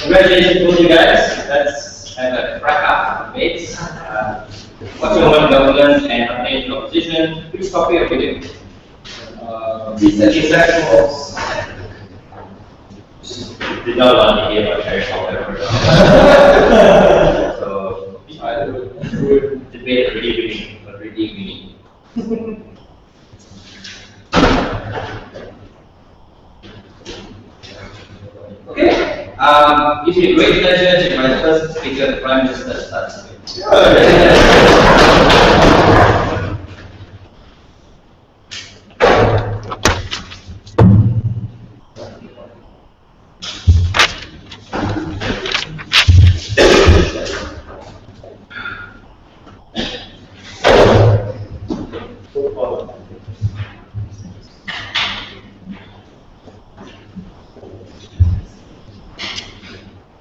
Congratulations to you guys. Let's have a wrap-up debate. What's your own governance and Ateneo opposition? Which topic are we doing? Bisexual. Did not want to hear about Harry Potter. So, debate already winning. Okay. It's a great pleasure to my first speaker, the Prime Minister, starts.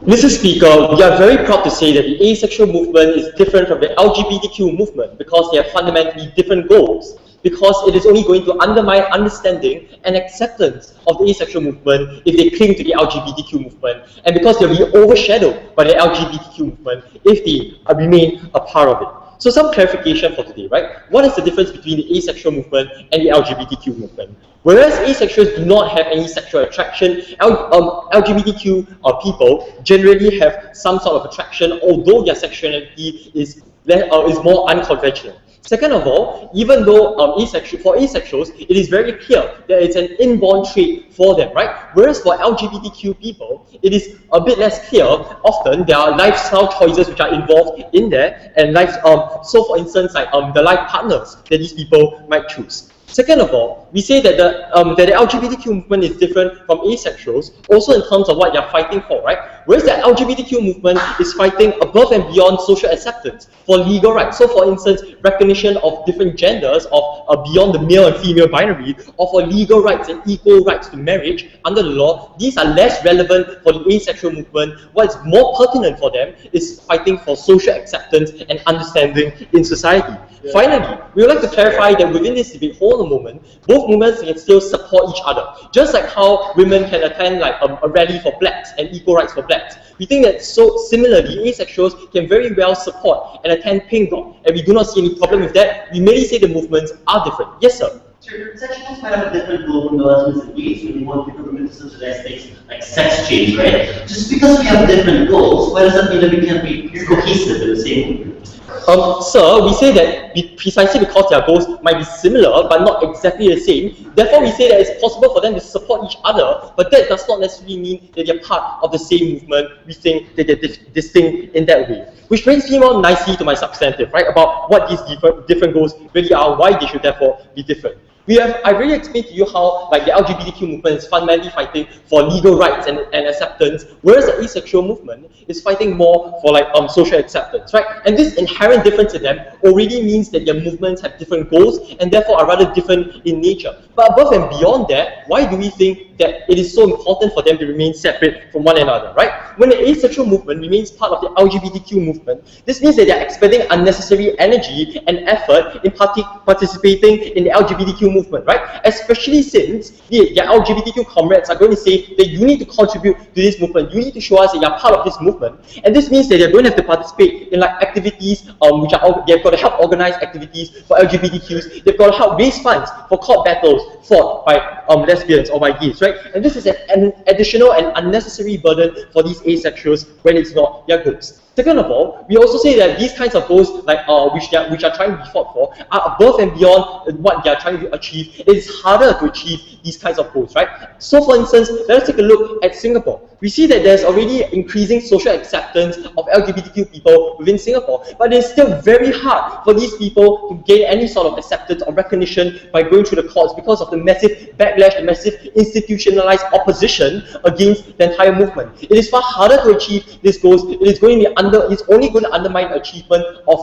Mr. Speaker, we are very proud to say that the asexual movement is different from the LGBTQ movement because they have fundamentally different goals. Because it is only going to undermine understanding and acceptance of the asexual movement if they cling to the LGBTQ movement, and because they'll be overshadowed by the LGBTQ movement if they remain a part of it. So some clarification for today, right? What is the difference between the asexual movement and the LGBTQ movement? Whereas asexuals do not have any sexual attraction, LGBTQ people generally have some sort of attraction, although their sexuality is more unconventional. Second of all, even though for asexuals, it is very clear that it's an inborn trait for them, right? Whereas for LGBTQ people, it is a bit less clear. Often, there are lifestyle choices which are involved in there, and so for instance, like the life partners that these people might choose. Second of all, we say that the LGBTQ movement is different from asexuals, also in terms of what they're fighting for, right? Whereas the LGBTQ movement is fighting above and beyond social acceptance for legal rights. So, for instance, recognition of different genders, of beyond the male and female binary, or for legal rights and equal rights to marriage under the law. These are less relevant for the asexual movement. What is more pertinent for them is fighting for social acceptance and understanding in society. Yeah. Finally, we would like to clarify that within this debate, hold a moment, both movements can still support each other. Just like how women can attend like a rally for blacks and equal rights for blacks. We think that so similarly, asexuals can very well support and attend Pink Dot, and we do not see any problem with that. We merely say the movements are different. Yes, sir. Sexuals might have a different goal from the lesbians and gays when we want people to move to subsidized things like sex change, right? Just because we have different goals, why does that mean that we can't be cohesive in the same movement? Sir, we say that precisely because their goals might be similar but not exactly the same, therefore we say that it's possible for them to support each other, but that does not necessarily mean that they're part of the same movement. We think that they're distinct in that way. Which brings me more nicely to my substantive, right, about what these different goals really are, why they should therefore be different. I really explained to you how like the LGBTQ movement is fundamentally fighting for legal rights and acceptance, whereas the asexual movement is fighting more for like social acceptance, right? And this inherent difference in them already means that their movements have different goals and therefore are rather different in nature. But above and beyond that, why do we think that it is so important for them to remain separate from one another, right? When the asexual movement remains part of the LGBTQ movement, this means that they are expending unnecessary energy and effort in participating in the LGBTQ movement, right? Especially since their LGBTQ comrades are going to say that you need to contribute to this movement, you need to show us that you're part of this movement, and this means that they're going to have to participate in like activities they've got to help organize activities for LGBTQs, they've got to help raise funds for court battles fought by lesbians or by gays, right? And this is an additional and unnecessary burden for these asexuals when it's not their goals. Second of all, we also say that these kinds of goals, like which are trying to be fought for, are above and beyond what they are trying to achieve. It is harder to achieve these kinds of goals, right? So, for instance, let's take a look at Singapore. We see that there's already increasing social acceptance of LGBTQ people within Singapore, but it's still very hard for these people to gain any sort of acceptance or recognition by going through the courts because of the massive backlash, the massive institutionalized opposition against the entire movement. It is far harder to achieve these goals. It's only going to undermine the achievement of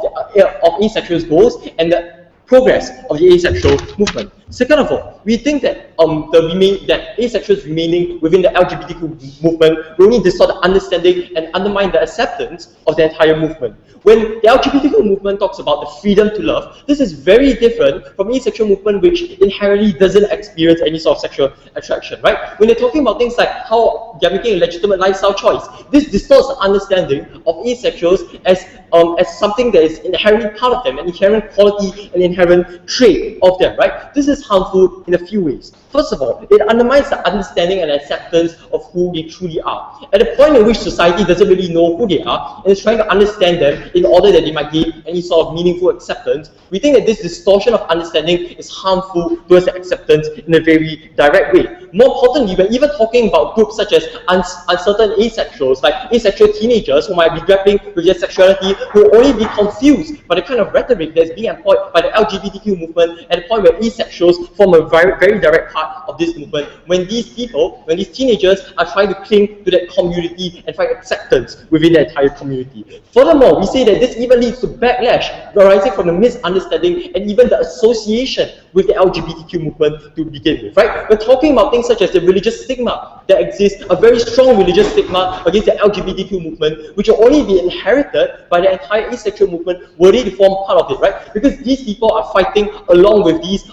asexuals' goals and the progress of the asexual movement. Second of all, we think that that asexuals remaining within the LGBTQ movement will only distort the understanding and undermine the acceptance of the entire movement. When the LGBTQ movement talks about the freedom to love, this is very different from the asexual movement, which inherently doesn't experience any sort of sexual attraction, right? When they're talking about things like how they are making a legitimate lifestyle choice. This distorts the understanding of asexuals as something that is inherently part of them, an inherent quality, an inherent trait of them, right? This is harmful in a few ways. First of all, it undermines the understanding and acceptance of who they truly are. At a point in which society doesn't really know who they are and is trying to understand them in order that they might gain any sort of meaningful acceptance, we think that this distortion of understanding is harmful towards the acceptance in a very direct way. More importantly, we're even talking about groups such as uncertain asexuals, like asexual teenagers who might be grappling with their sexuality, who will only be confused by the kind of rhetoric that's being employed by the LGBTQ movement at the point where asexuals form a very, very direct part of this movement, when these people, when these teenagers are trying to cling to that community and find acceptance within the entire community. Furthermore, we say that this even leads to backlash arising from the misunderstanding and even the association with the LGBTQ movement to begin with, right? We're talking about things such as the religious stigma that exists, a very strong religious stigma against the LGBTQ movement, which will only be inherited by the entire asexual movement were they to form part of it, right? Because these people are fighting along with these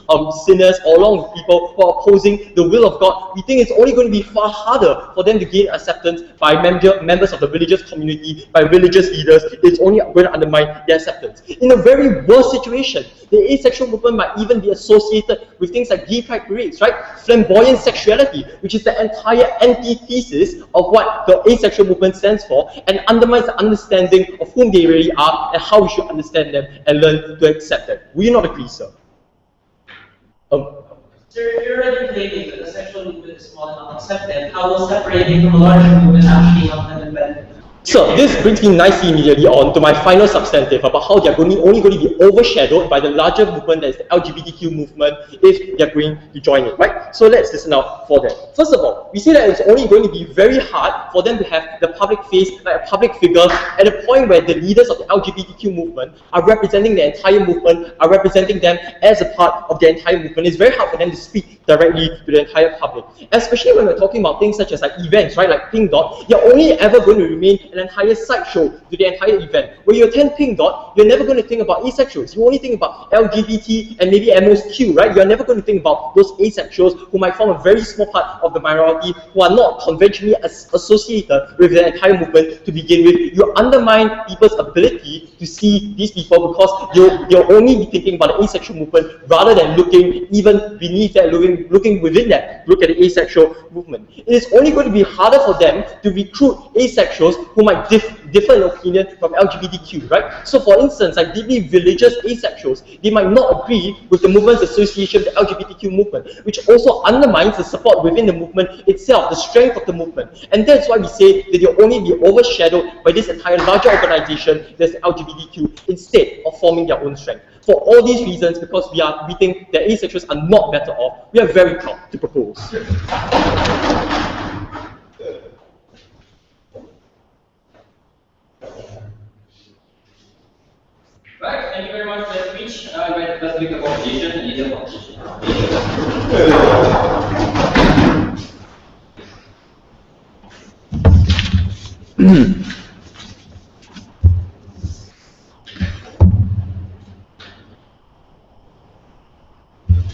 sinners, or along with people who are opposing the will of God. We think it's only going to be far harder for them to gain acceptance by members of the religious community, by religious leaders. It's only going to undermine their acceptance. In a very worse situation, the asexual movement might even be associated with things like gay pride parades, right? Flamboyant sexuality, which is the entire antithesis of what the asexual movement stands for, and undermines the understanding of whom they really are and how we should understand them and learn to accept them. Will you not agree, sir? Sir, you're already claiming that the sexual movement is small and not accepted. How will separating from a larger movement actually help them in benefit? So this brings me nicely immediately on to my final substantive about how they're only going to be overshadowed by the larger movement that is the LGBTQ movement if they're going to join it, right? So let's listen out for that. First of all, we see that it's only going to be very hard for them to have the public face, like a public figure, at a point where the leaders of the LGBTQ movement are representing the entire movement, are representing them as a part of the entire movement. It's very hard for them to speak directly to the entire public, especially when we're talking about things such as like events, right? Like Pink Dot, you're only ever going to remain an entire sideshow to the entire event. When you attend Pink Dot, you're never going to think about asexuals. You only think about LGBT and maybe at most Q, right? You're never going to think about those asexuals who might form a very small part of the minority who are not conventionally associated with the entire movement to begin with. You undermine people's ability to see these people because you'll only be thinking about the asexual movement rather than looking even beneath that, looking within that, look at the asexual movement. It is only going to be harder for them to recruit asexuals who might differ in opinion from LGBTQ, right? So for instance, like deeply religious asexuals, they might not agree with the movement's association with the LGBTQ movement, which also undermines the support within the movement itself, the strength of the movement. And that's why we say that you'll only be overshadowed by this entire larger organization that's the LGBTQ instead of forming their own strength. For all these reasons, because we think that asexuals are not better off, we are very proud to propose. Right, thank you very much for that speech. Let's make a proposition and lead a proposition.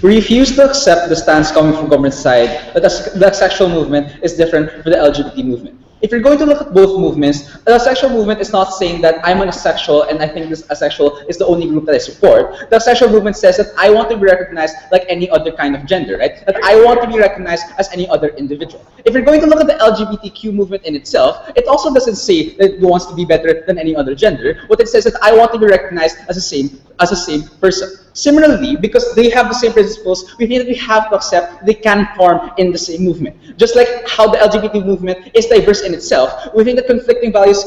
We refuse to accept the stance coming from government side that the asexual movement is different from the LGBT movement. If you're going to look at both movements, the asexual movement is not saying that I'm an asexual and I think this asexual is the only group that I support. The asexual movement says that I want to be recognized like any other kind of gender, right? That I want to be recognized as any other individual. If you're going to look at the LGBTQ movement in itself, it also doesn't say that it wants to be better than any other gender. What it says is that I want to be recognized as the same person. Similarly, because they have the same principles, we feel that we have to accept they can form in the same movement. Just like how the LGBT movement is diverse in itself, we think that conflicting values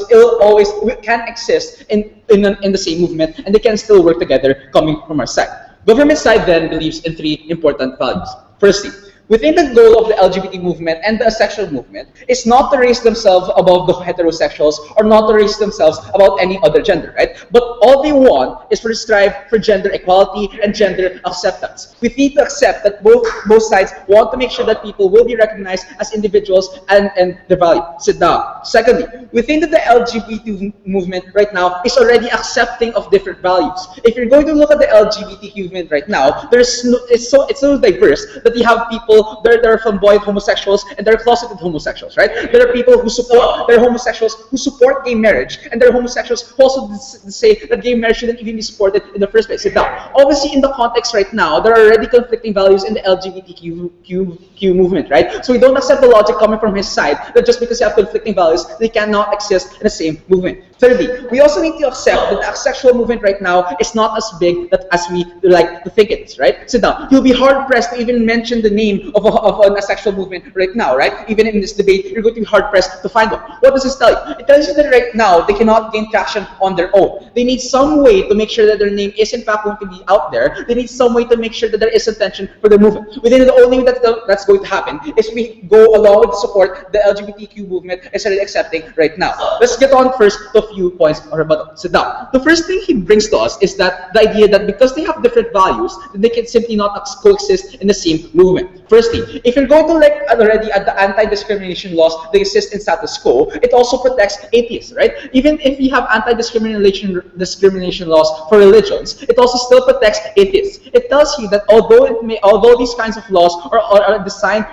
can exist in the same movement, and they can still work together coming from our side. Government side then believes in three important values. Firstly, within the goal of the LGBT movement and the asexual movement is not to raise themselves above the heterosexuals or not to raise themselves about any other gender, right? But all they want is to strive for gender equality and gender acceptance. We need to accept that both sides want to make sure that people will be recognized as individuals and their value. Sit down. Secondly, we think that the LGBT movement right now is already accepting of different values. If you're going to look at the LGBTQ movement right now, it's so diverse that you have people that are flamboyant homosexuals and they're closeted homosexuals, right? There are people who support, there are homosexuals who support gay marriage, and there are homosexuals who also say that gay marriage shouldn't even be supported in the first place. Now, obviously, in the context right now, there are already conflicting values in the LGBTQ movement, right? So we don't accept the logic coming from his side that just because you have conflicting values, they cannot exist in the same movement. Thirdly, we also need to accept that the asexual movement right now is not as big as we like to think it is, right? Sit down. You'll be hard-pressed to even mention the name of an asexual movement right now, right? Even in this debate, you're going to be hard-pressed to find one. What does this tell you? It tells you that right now, they cannot gain traction on their own. They need some way to make sure that their name is in fact going to be out there. They need some way to make sure that there is attention for their movement. Within the only way that's going to happen is we go along with the support the LGBTQ movement is already accepting right now. Let's get on first to a few points or about sit down. The first thing he brings to us is that the idea that because they have different values, they can simply not coexist in the same movement. Firstly, if you're going to look already at the anti-discrimination laws that exist in status quo, it also protects atheists, right? Even if we have anti-discrimination laws for religions, it also still protects atheists. It tells you that although these kinds of laws are designed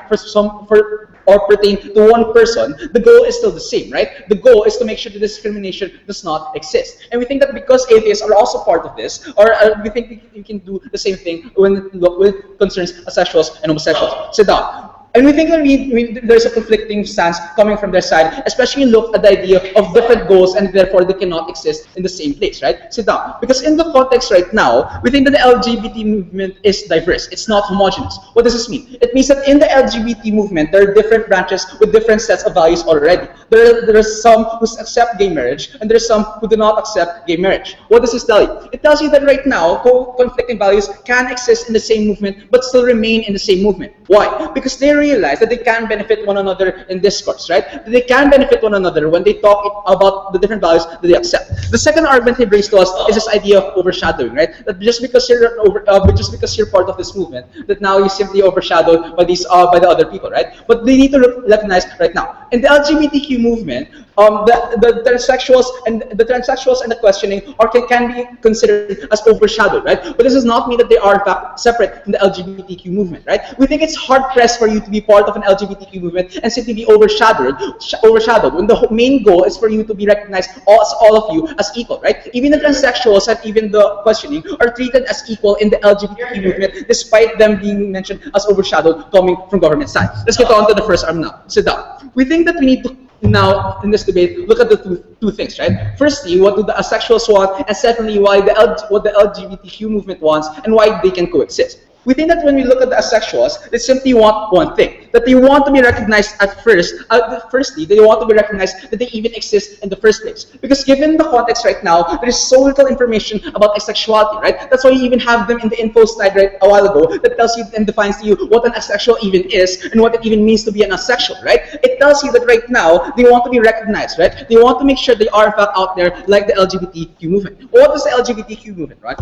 or pertain to one person, the goal is still the same, right? The goal is to make sure that discrimination does not exist. And we think that because atheists are also part of this, or we think we can do the same thing when it concerns asexuals and homosexuals. Sit down. And we think that there's a conflicting stance coming from their side, especially look at the idea of different goals and therefore they cannot exist in the same place, right? Sit down. Because in the context right now, we think that the LGBT movement is diverse. It's not homogeneous. What does this mean? It means that in the LGBT movement, there are different branches with different sets of values already. There are some who accept gay marriage, and there are some who do not accept gay marriage. What does this tell you? It tells you that right now, conflicting values can exist in the same movement, but still remain in the same movement. Why? Because they realize that they can benefit one another in discourse, right? That they can benefit one another when they talk about the different values that they accept. The second argument he brings to us is this idea of overshadowing, right? That just because you're part of this movement, that now you're simply overshadowed by by the other people, right? But they need to recognize right now in the LGBTQ movement, the transsexuals and the questioning can be considered as overshadowed, right? But this does not mean that they are in fact separate from the LGBTQ movement, right? We think it's hard pressed for you to be part of an LGBTQ movement and simply be overshadowed when the main goal is for you to be recognized all of you as equal, right? Even the transsexuals and even the questioning are treated as equal in the LGBTQ movement, despite them being mentioned as overshadowed coming from government side. Let's get on to the first arm now. Sit down. We think that we need to now, in this debate, look at the two things, right? Firstly, what do the asexuals want, and secondly, what the LGBTQ movement wants, and why they can coexist. We think that when we look at the asexuals, they simply want one thing, that they want to be recognized at first. Firstly, they want to be recognized that they even exist in the first place. Because given the context right now, there is so little information about asexuality, right? That's why you even have them in the info slide right a while ago that tells you and defines to you what an asexual even is and what it even means to be an asexual, right? It tells you that right now, they want to be recognized, right? They want to make sure they are in fact out there like the LGBTQ movement. What does the LGBTQ movement, right?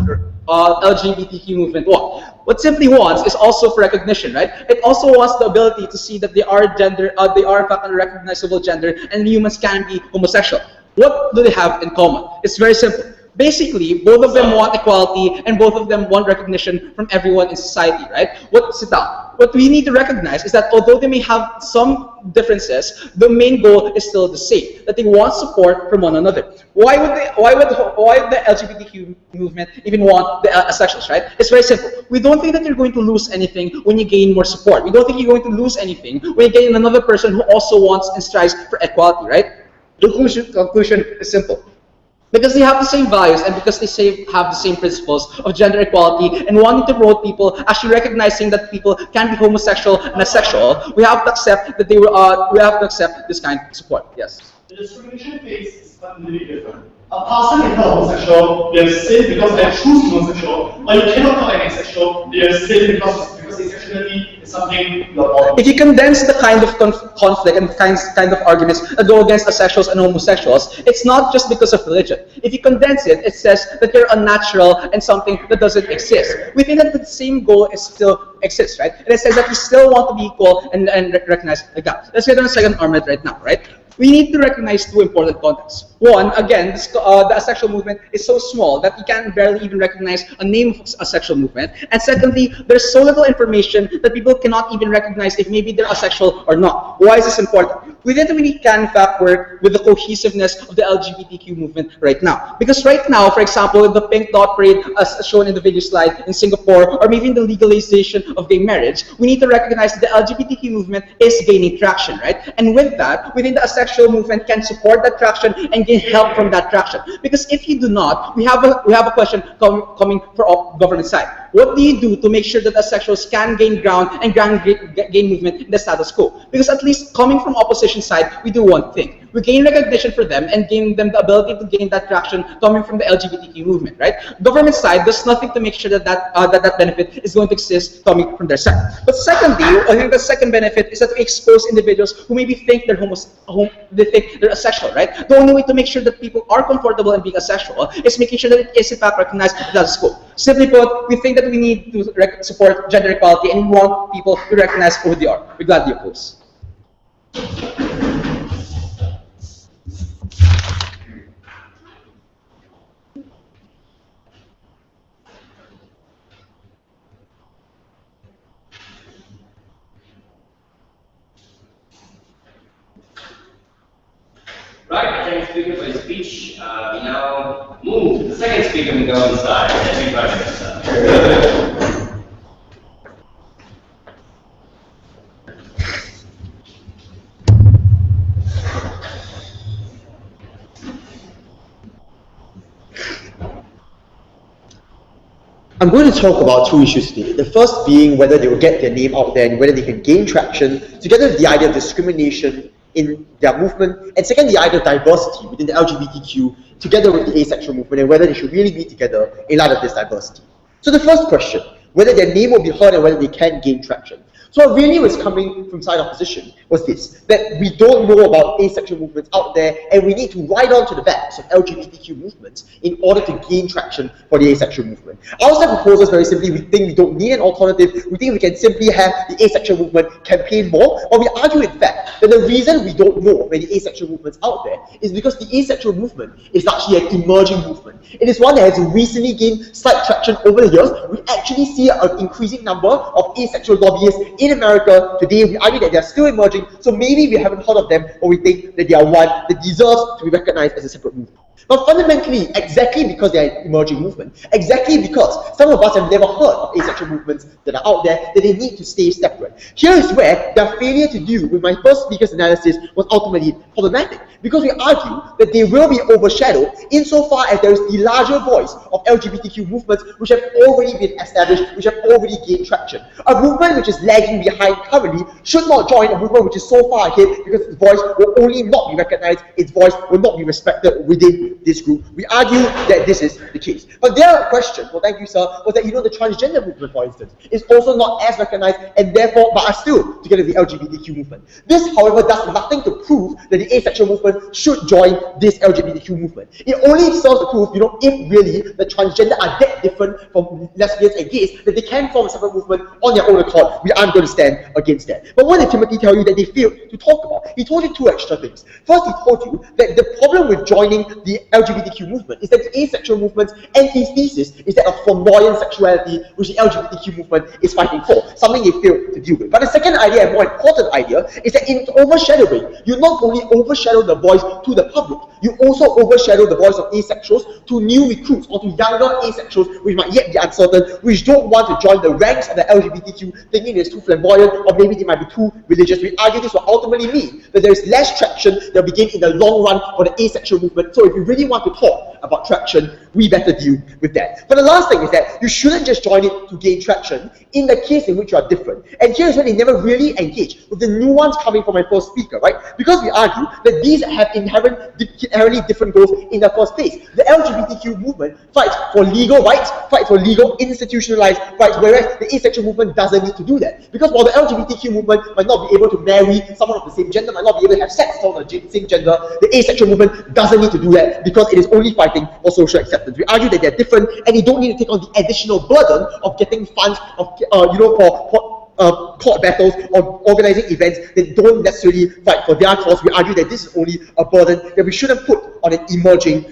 LGBTQ movement want? What simply wants is also for recognition, right? It also wants the ability to see that they are they are in fact a recognizable gender, and humans can be homosexual. What do they have in common? It's very simple. Basically, both of them want equality, and both of them want recognition from everyone in society, right? What we need to recognize is that although they may have some differences, the main goal is still the same, that they want support from one another. Why would the LGBTQ movement even want the asexuals, right? It's very simple. We don't think that you're going to lose anything when you gain more support. We don't think you're going to lose anything when you gain another person who also wants and strives for equality, right? The conclusion is simple. Because they have the same values and because they have the same principles of gender equality and wanting to promote people, actually recognizing that people can be homosexual and asexual, we have to accept that we have to accept this kind of support. Yes. The discrimination phase is completely different. A person can become homosexual, they are saved because they choose to be homosexual, but you cannot call an asexual, they are saved because asexuality is something you are born with. If you condense the kind of conflict and kind of arguments that go against asexuals and homosexuals, it's not just because of religion. If you condense it, it says that you're unnatural and something that doesn't exist. We think that the same goal is still exists, right? And it says that you still want to be equal and recognize the gap. Let's get on the second argument right now, right? we need to recognize two important contexts. One, again, the asexual movement is so small that we can barely even recognize a name of a sexual movement. And secondly, there's so little information that people cannot even recognize if maybe they're asexual or not. Why is this important? We definitely can, in fact, work with the cohesiveness of the LGBTQ movement right now. Because right now, for example, the Pink Dot Parade, as shown in the video slide in Singapore, or maybe in the legalization of gay marriage, we need to recognize that the LGBTQ movement is gaining traction, right? And with that, we think the asexual movement can support that traction and gain help from that traction. Because if you do not, we have a question coming from government side. What do you do to make sure that asexuals can gain ground and gain movement in the status quo? Because at least coming from opposition side, we do one thing. We gain recognition for them and gain them the ability to gain that traction coming from the LGBTQ movement, right? Government side does nothing to make sure that that benefit is going to exist coming from their side. But secondly, I think the second benefit is that we expose individuals who maybe think they're they think they're asexual, right? The only way to make sure that people are comfortable in being asexual is making sure that it is in fact recognized in the status quo. Simply put, we think that we need to support gender equality and we want people to recognize who they are. We gladly oppose. Right, thanks speaker for his speech. We now move to the second speaker. We go inside. Everybody inside. I'm going to talk about two issues today. The first being whether they will get their name out there and whether they can gain traction, together with the idea of discrimination in their movement, and second, the idea of diversity within the LGBTQ, together with the asexual movement, and whether they should really be together in light of this diversity. So the first question, whether their name will be heard and whether they can gain traction. So what really was coming from side opposition was this, that we don't know about asexual movements out there and we need to ride on to the backs of LGBTQ movements in order to gain traction for the asexual movement. Our side proposals very simply, we think we don't need an alternative, we think we can simply have the asexual movement campaign more, but we argue in fact that the reason we don't know many asexual movements out there is because the asexual movement is actually an emerging movement. It is one that has recently gained slight traction over the years. We actually see an increasing number of asexual lobbyists in America today. We argue that they are still emerging, so maybe we haven't heard of them, or we think that they are one that deserves to be recognized as a separate movement. But fundamentally, exactly because they are an emerging movement, exactly because some of us have never heard of asexual movements that are out there, that they need to stay separate. Here is where their failure to deal with my first speaker's analysis was ultimately problematic, because we argue that they will be overshadowed insofar as there is the larger voice of LGBTQ movements which have already been established, which have already gained traction. A movement which is lagging behind currently should not join a movement which is so far ahead, because its voice will only not be recognized, its voice will not be respected within this group. We argue that this is the case. But their question, well thank you sir, was that the transgender movement, for instance, is also not as recognized and therefore, but are still together with the LGBTQ movement. This, however, does nothing to prove that the asexual movement should join this LGBTQ movement. It only serves to prove, if really the transgender are that different from lesbians and gays, that they can form a separate movement on their own accord. We aren't going to stand against that. But what did Timothy tell you that they failed to talk about? He told you two extra things. First, he told you that the problem with joining the LGBTQ movement is that the asexual movement's antithesis is that of flamboyant sexuality, which the LGBTQ movement is fighting for, something they failed to deal with. But the second idea, and more important idea, is that in overshadowing, you not only overshadow the voice to the public, you also overshadow the voice of asexuals to new recruits or to younger asexuals which might yet be uncertain, which don't want to join the ranks of the LGBTQ, thinking it's too flamboyant, or maybe they might be too religious. We argue this will ultimately mean that there is less traction that will begin in the long run for the asexual movement. So if you really want to talk about traction, we better deal with that. But the last thing is that you shouldn't just join it to gain traction in the case in which you are different. And here's where they never really engage with the nuance coming from my first speaker, right? Because we argue that these have inherently different goals in the first place. The LGBTQ movement fights for legal rights, fights for legal institutionalized rights, whereas the asexual movement doesn't need to do that. Because while the LGBTQ movement might not be able to marry someone of the same gender, might not be able to have sex with the same gender, the asexual movement doesn't need to do that because it is only fighting for social acceptance. We argue that they're different and they don't need to take on the additional burden of getting funds of, court battles or organizing events that don't necessarily fight for their cause. We argue that this is only a burden that we shouldn't put on an emerging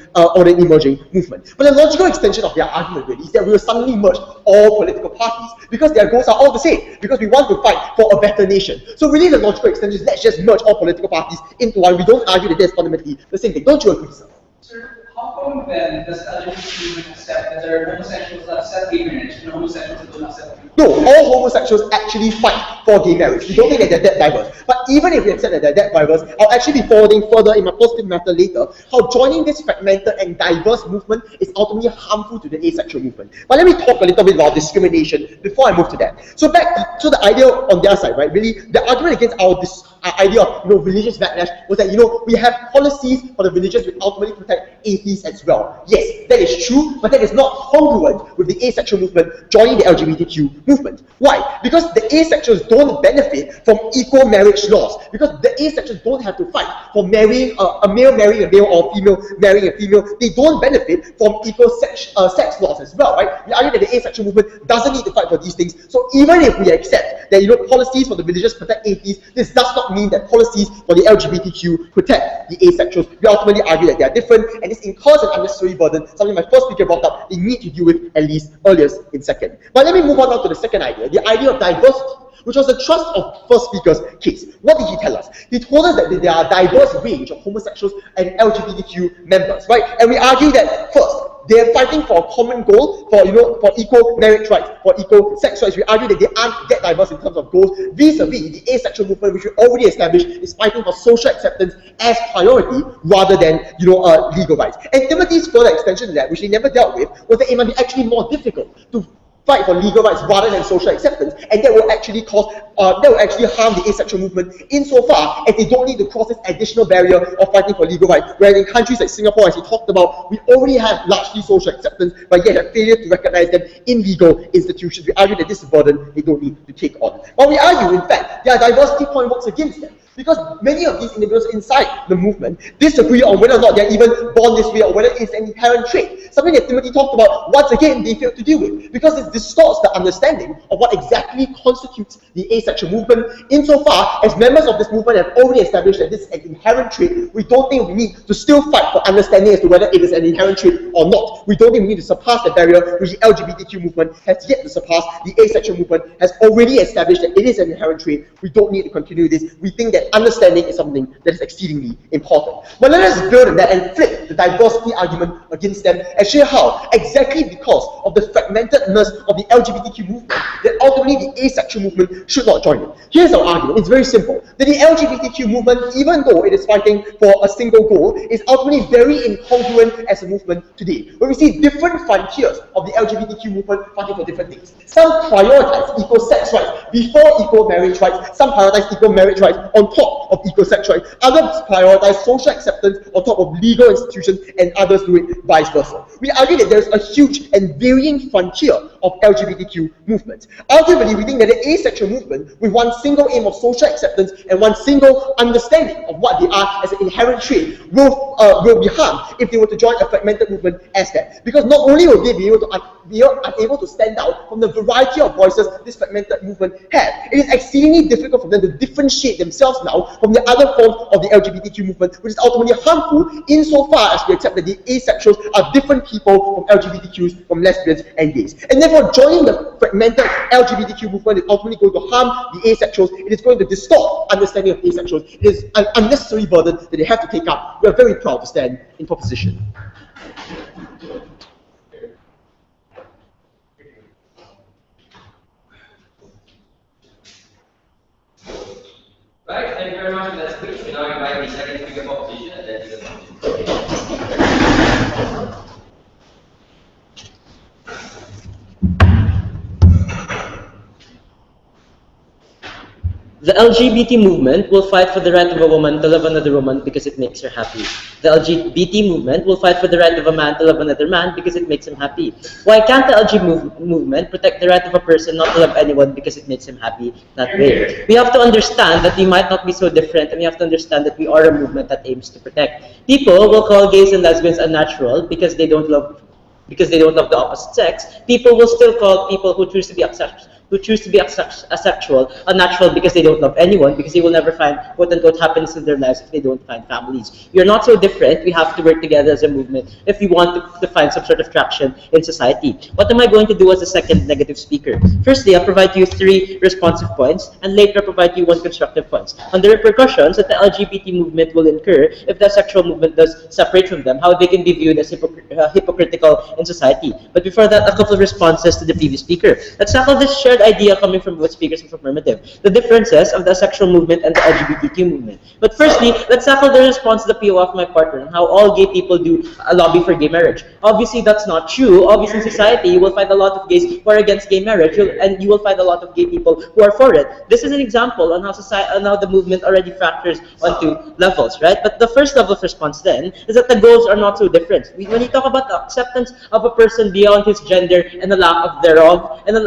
movement. But the logical extension of their argument really is that we will suddenly merge all political parties because their goals are all the same, because we want to fight for a better nation. So really the logical extension is let's just merge all political parties into one. We don't argue that that's fundamentally the same thing. Don't you agree, sir? Sir, how come then does the LGBT movement accept that there are homosexuals that accept gay marriage and homosexuals that don't accept gay marriage? No, all homosexuals actually fight for gay marriage. We don't think that they're that diverse. But even if we accept that they're that diverse, I'll actually be forwarding further in my positive matter later how joining this fragmented and diverse movement is ultimately harmful to the asexual movement. But let me talk a little bit about discrimination before I move to that. So back to the idea on their side, right? Really, the argument against our idea of religious backlash was that we have policies for the religious which ultimately protect atheists as well. Yes, that is true, but that is not congruent with the asexual movement joining the LGBTQ movement. Why? Because the asexuals don't benefit from equal marriage laws. Because the asexuals don't have to fight for marrying a male marrying a male or a female marrying a female. They don't benefit from equal sex laws as well, right? We argue that the asexual movement doesn't need to fight for these things. So even if we accept that policies for the religious protect atheists, this does not mean that policies for the LGBTQ protect the asexuals. We ultimately argue that they are different, and this incurs an unnecessary burden, something my first speaker brought up they need to deal with at least earliest in second. But let me move on now to the second idea, the idea of diversity, which was the thrust of first speaker's case. What did he tell us? He told us that there are a diverse range of homosexuals and LGBTQ members, right? And we argue that first, they are fighting for a common goal, for equal marriage rights, for equal sex rights. We argue that they aren't that diverse in terms of goals, vis-a-vis the asexual movement, which we already established is fighting for social acceptance as priority rather than legal rights. And Timothy's further extension to that, which he never dealt with, was that it might be actually more difficult to fight for legal rights rather than social acceptance, and that will actually harm the asexual movement insofar as they don't need to cross this additional barrier of fighting for legal rights. Whereas in countries like Singapore, as he talked about, we already have largely social acceptance, but yet have failure to recognize them in legal institutions. We argue that this is a burden they don't need to take on. But we argue, in fact, their diversity point works against them. Because many of these individuals inside the movement disagree on whether or not they're even born this way or whether it's an inherent trait. Something that Timothy talked about, once again, they failed to deal with. Because it distorts the understanding of what exactly constitutes the asexual movement. Insofar as members of this movement have already established that this is an inherent trait, we don't think we need to still fight for understanding as to whether it is an inherent trait or not. We don't think we need to surpass the barrier which the LGBTQ movement has yet to surpass. The asexual movement has already established that it is an inherent trait. We don't need to continue this. We think that understanding is something that is exceedingly important. But let us build on that and flip the diversity argument against them and show how, exactly because of the fragmentedness of the LGBTQ movement, that ultimately the asexual movement should not join it. Here's our argument. It's very simple. That the LGBTQ movement, even though it is fighting for a single goal, is ultimately very incongruent as a movement today, where we see different frontiers of the LGBTQ movement fighting for different things. Some prioritize equal sex rights before equal marriage rights. Some prioritize equal marriage rights on top of equal sex rights. Others prioritize social acceptance on top of legal institutions, and others do it vice versa. We argue that there's a huge and varying frontier of LGBTQ movements. Ultimately, we think that the asexual movement, with one single aim of social acceptance and one single understanding of what they are as an inherent trait, will be harmed if they were to join a fragmented movement as that. Because not only will they be unable to stand out from the variety of voices this fragmented movement have, it is exceedingly difficult for them to differentiate themselves now from the other forms of the LGBTQ movement, which is ultimately harmful insofar as we accept that the asexuals are different people from LGBTQs, from lesbians and gays. And therefore, joining the fragmented LGBTQ movement is ultimately going to harm the asexuals. It is going to distort understanding of asexuals. It is an unnecessary burden that they have to take up. We are very proud to stand in proposition. Right, thank you very much for that speech. We now invite the second speaker for opposition, and then the The LGBT movement will fight for the right of a woman to love another woman because it makes her happy. The LGBT movement will fight for the right of a man to love another man because it makes him happy. Why can't the LGBT movement protect the right of a person not to love anyone because it makes him happy that way? We have to understand that we might not be so different, and we have to understand that we are a movement that aims to protect. People will call gays and lesbians unnatural because they don't love the opposite sex. People will still call people who choose to be who choose to be asexual, unnatural because they don't love anyone, because they will never find quote-unquote happiness in their lives if they don't find families. We are not so different. We have to work together as a movement if we want to find some sort of traction in society. What am I going to do as a second negative speaker? Firstly, I'll provide you 3 responsive points, and later provide you 1 constructive point on the repercussions that the LGBT movement will incur if the sexual movement does separate from them, how they can be viewed as hypocritical in society. But before that, a couple of responses to the previous speaker. Let's tackle this shared idea coming from both speakers of affirmative, the differences of the asexual movement and the LGBTQ movement. But firstly, let's tackle the response to the PO of my partner and how all gay people do a lobby for gay marriage. Obviously, that's not true. Obviously, in society, you will find a lot of gays who are against gay marriage, and you will find a lot of gay people who are for it. This is an example on how society, on how the movement already factors onto levels, right? But the first level of response then is that the goals are not so different. When you talk about the acceptance of a person beyond his gender and the lack of thereof, and an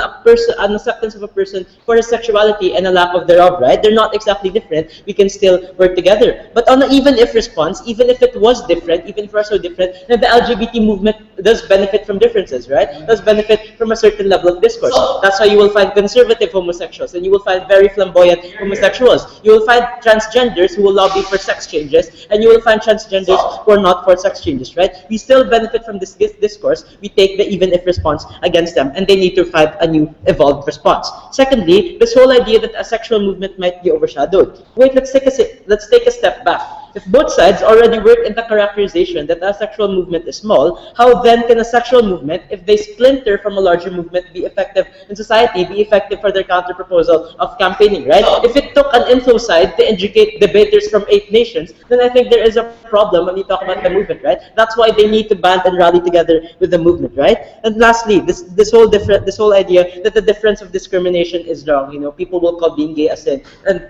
acceptance of a person for his sexuality and a lack of thereof, right? They're not exactly different. We can still work together. But on an even if response, even if it was different, even if we're so different, then the LGBT movement does benefit from differences, right? Does benefit from a certain level of discourse. That's why you will find conservative homosexuals, and you will find very flamboyant homosexuals. You will find transgenders who will lobby for sex changes, and you will find transgenders who are not for sex changes, right? We still benefit from this discourse. We take the even if response against them, and they need to find a new evolved response. Secondly, this whole idea that a sexual movement might be overshadowed. Wait, let's take a step back. If both sides already work in the characterization that a sexual movement is small, how then can a sexual movement, if they splinter from a larger movement, be effective in society, be effective for their counter-proposal of campaigning, right? If it took an inflow side to educate debaters from 8 nations, then I think there is a problem when you talk about the movement, right? That's why they need to band and rally together with the movement, right? And lastly, this whole idea that the difference of discrimination is wrong. You know, people will call being gay a sin, and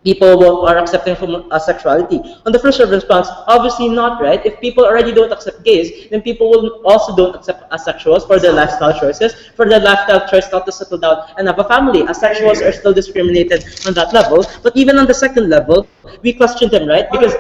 people are accepting from sexuality. On the first response, obviously not, right? If people already don't accept gays, then people will also don't accept asexuals for their lifestyle choices, for their lifestyle choice not to settle down and have a family. Asexuals are still discriminated on that level. But even on the second level, we question them, right? Because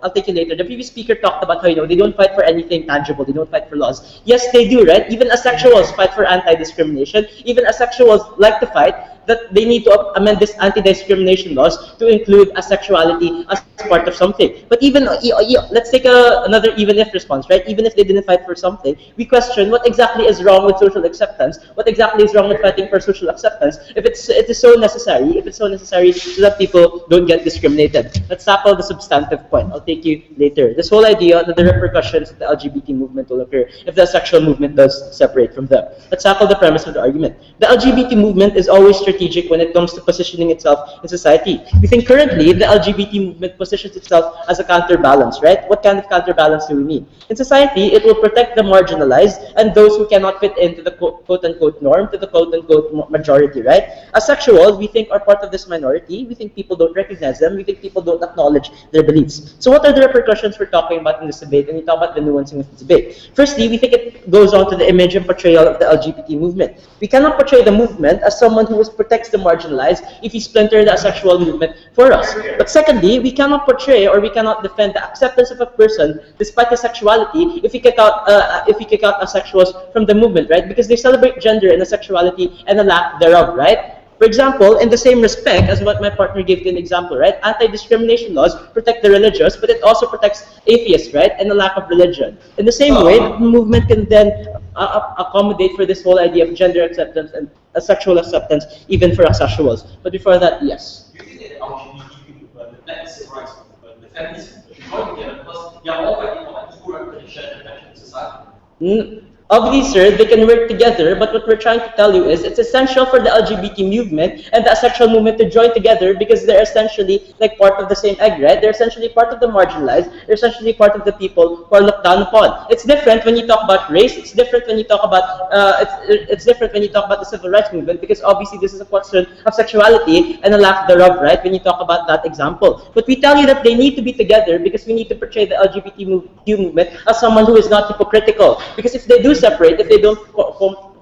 I'll take you later. The previous speaker talked about how, you know, they don't fight for anything tangible. They don't fight for laws. Yes, they do, right? Even asexuals fight for anti-discrimination. Even asexuals like to fight that they need to amend this anti-discrimination laws to include asexuality as part of something. But even, let's take another even if response, right? Even if they didn't fight for something, we question what exactly is wrong with social acceptance, what exactly is wrong with fighting for social acceptance, if it is so necessary so that people don't get discriminated. Let's tackle the substantive point. I'll take you later. This whole idea that the repercussions of the LGBT movement will occur if the sexual movement does separate from them. Let's tackle the premise of the argument. The LGBT movement is always strategic when it comes to positioning itself in society. We think currently the LGBT movement positions itself as a counterbalance, right? What kind of counterbalance do we mean? In society, it will protect the marginalized and those who cannot fit into the quote-unquote norm, to the quote-unquote majority, right? Asexuals, we think, are part of this minority. We think people don't recognize them. We think people don't acknowledge their beliefs. So what are the repercussions we're talking about in this debate? And we talk about the nuancing of this debate. Firstly, we think it goes on to the image and portrayal of the LGBT movement. We cannot portray the movement as someone who protects the marginalized if we splinter the asexual movement for us. But secondly, we cannot portray or we cannot defend the acceptance of a person despite his sexuality if we kick out asexuals from the movement, right? Because they celebrate gender and the sexuality and the lack thereof, right? For example, in the same respect as what my partner gave an example, right? Anti-discrimination laws protect the religious, but it also protects atheists, right? And the lack of religion. In the same way, the movement can then accommodate for this whole idea of gender acceptance and sexual acceptance, even for asexuals. But before that, yes. Do you think that LGBTQ, the civil rights movement, the feminist movement should join together because they are all fighting for equal representation and protection in society? Obviously, sir, they can work together, but what we're trying to tell you is it's essential for the LGBT movement and the asexual movement to join together because they're essentially like part of the same egg, right? They're essentially part of the marginalized. They're essentially part of the people who are looked down upon. It's different when you talk about race. It's different when you talk about it's different when you talk about the civil rights movement because obviously this is a question of sexuality and a lack thereof, right? When you talk about that example, but we tell you that they need to be together because we need to portray the LGBTQ movement as someone who is not hypocritical. Because if they do separate, if they don't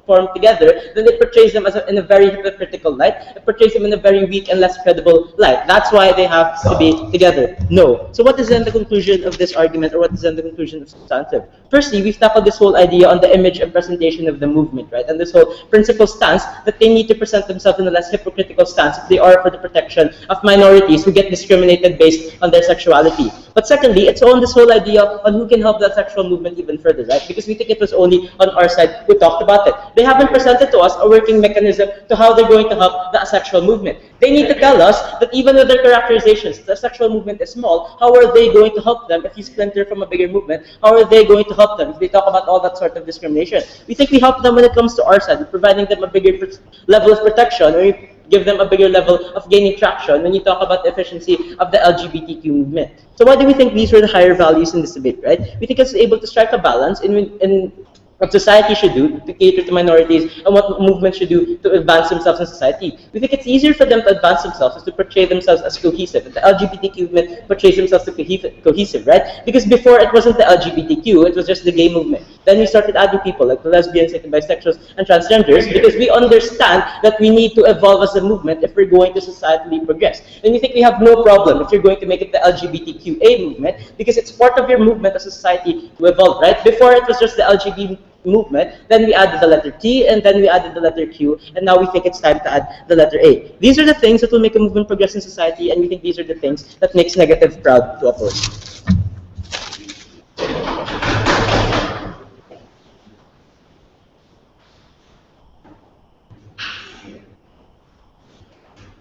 form together, then it portrays them as in a very hypocritical light. It portrays them in a very weak and less credible light. That's why they have to be together. No. So what is then the conclusion of this argument, or what is then the conclusion of substantive? Firstly, we've tackled this whole idea on the image and presentation of the movement, right? And this whole principle stance that they need to present themselves in a less hypocritical stance if they are for the protection of minorities who get discriminated based on their sexuality. But secondly, it's on this whole idea on who can help the sexual movement even further, right? Because we think it was only on our side who talked about it. They haven't presented to us a working mechanism to how they're going to help the asexual movement. They need to tell us that even with their characterizations, the sexual movement is small. How are they going to help them if you splinter from a bigger movement? How are they going to help them if they talk about all that sort of discrimination? We think we help them when it comes to our side, providing them a bigger level of protection, or we give them a bigger level of gaining traction when you talk about the efficiency of the LGBTQ movement. So why do we think these were the higher values in this debate, right? We think it's able to strike a balance in what society should do to cater to minorities and what movements should do to advance themselves in society. We think it's easier for them to advance themselves is to portray themselves as cohesive. The LGBTQ movement portrays themselves as cohesive, right? Because before it wasn't the LGBTQ, it was just the gay movement. Then we started adding people like the lesbians, like the bisexuals, and transgenders, because we understand that we need to evolve as a movement if we're going to societally progress. And we think we have no problem if you're going to make it the LGBTQA movement, because it's part of your movement as a society to evolve, right? Before it was just the LGBT movement, then we added the letter T, and then we added the letter Q, and now we think it's time to add the letter A. These are the things that will make a movement progress in society, and we think these are the things that makes negative proud to oppose.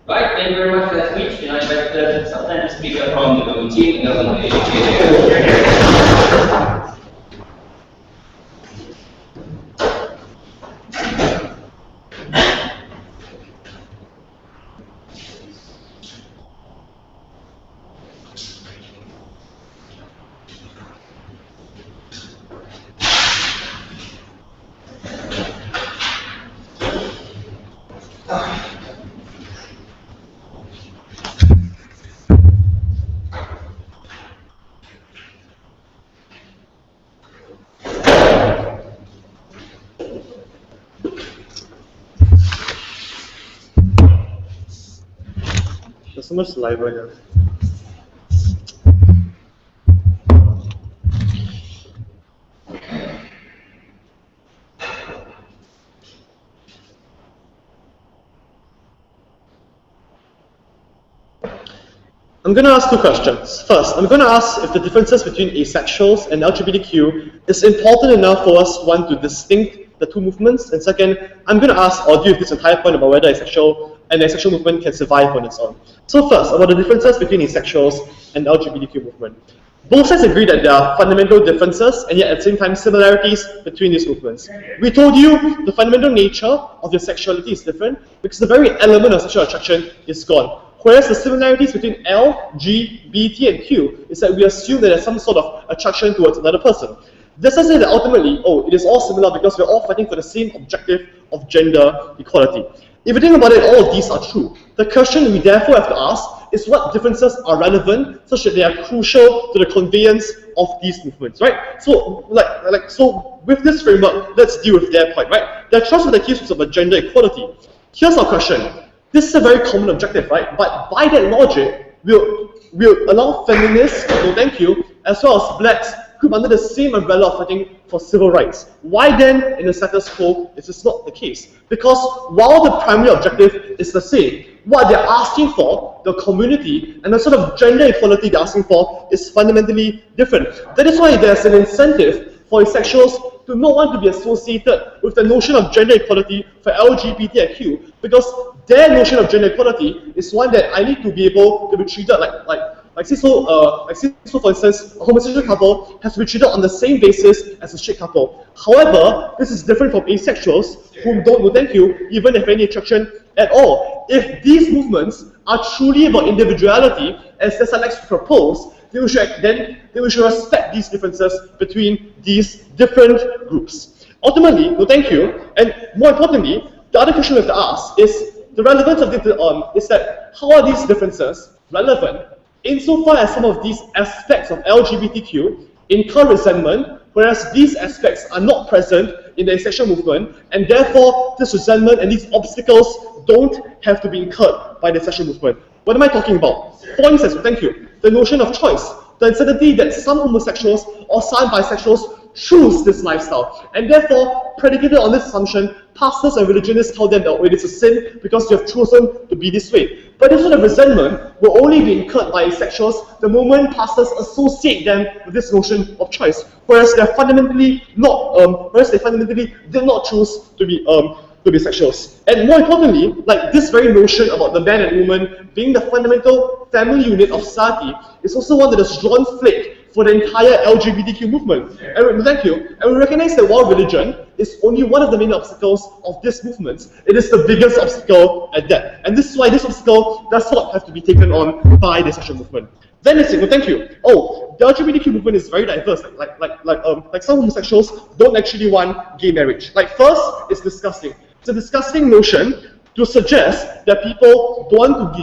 Right, thank you very much for that speech. And I invite the substantive speaker from the team, KDU. There's so much saliva here. I'm going to ask two questions. First, I'm going to ask if the differences between asexuals and LGBTQ is important enough for us, one, to distinct the two movements, and second, I'm going to ask or deal with this entire point about whether asexual and the asexual movement can survive on its own. So first, about the differences between asexuals and the LGBTQ movement. Both sides agree that there are fundamental differences and yet at the same time similarities between these movements. We told you the fundamental nature of your sexuality is different because the very element of sexual attraction is gone. Whereas the similarities between L, G, B, T, and Q is that we assume that there's some sort of attraction towards another person. This doesn't say that ultimately, it is all similar because we're all fighting for the same objective of gender equality. If you think about it, all of these are true. The question we therefore have to ask is what differences are relevant such that they are crucial to the conveyance of these movements, right? So, so with this framework, let's deal with their point, right? They're trust with the accused of gender equality. Here's our question. This is a very common objective, right? But by that logic, we'll allow feminists, no thank you, as well as blacks, group under the same umbrella of fighting for civil rights. Why then, in the status quo, is this not the case? Because while the primary objective is the same, what they're asking for, the community, and the sort of gender equality they're asking for is fundamentally different. That is why there's an incentive for asexuals to not want to be associated with the notion of gender equality for LGBTQ, because their notion of gender equality is one that I need to be able to be treated so for instance, a homosexual couple has to be treated on the same basis as a straight couple. However, this is different from asexuals whom don't know thank you, even if any attraction at all. If these movements are truly about individuality, as Tessa likes to propose, then we should respect these differences between these different groups. Ultimately, no thank you, and more importantly, the other question we have to ask is the relevance of is that how are these differences relevant insofar as some of these aspects of LGBTQ incur resentment whereas these aspects are not present in the asexual movement, and therefore this resentment and these obstacles don't have to be incurred by the asexual movement. What am I talking about? For instance, thank you, the notion of choice, the uncertainty that some homosexuals or some bisexuals choose this lifestyle, and therefore, predicated on this assumption, pastors and religionists tell them that it is a sin because you have chosen to be this way. But this sort of resentment will only be incurred by asexuals the moment pastors associate them with this notion of choice, whereas they're fundamentally not, whereas they fundamentally did not choose to be sexuals. And more importantly, like this very notion about the man and woman being the fundamental family unit of society is also one that has drawn flake for the entire LGBTQ movement. And thank you. And we recognize that while religion is only one of the main obstacles of this movement, it is the biggest obstacle at that. And this is why this obstacle does not have to be taken on by the sexual movement. Then it's thank you. Oh, the LGBTQ movement is very diverse. Like some homosexuals don't actually want gay marriage. Like first, it's disgusting. It's a disgusting notion to suggest that people don't want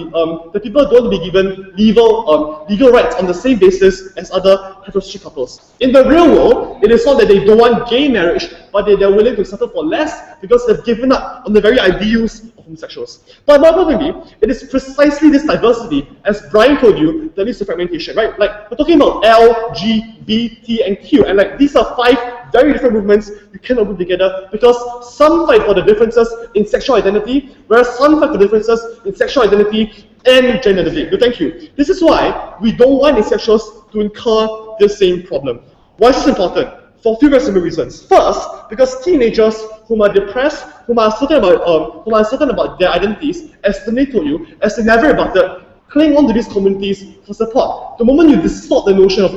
to be given legal rights on the same basis as other heterosexual couples. In the real world, it is not that they don't want gay marriage, but they're willing to settle for less because they've given up on the very ideals of homosexuals. But more importantly, it is precisely this diversity, as Brian told you, that leads to fragmentation, right? Like we're talking about L, G, B, T, and Q, and like these are 5 very different movements you cannot put together because some fight for the differences in sexual identity, whereas some fight for differences in sexual identity and gender identity. So thank you. This is why we don't want asexuals to incur the same problem. Why is this important? For a few very simple reasons. First, because teenagers whom are depressed, whom are uncertain about their identities, as Ateneo told you, as they navigate about that, cling on to these communities for support. The moment you distort the notion of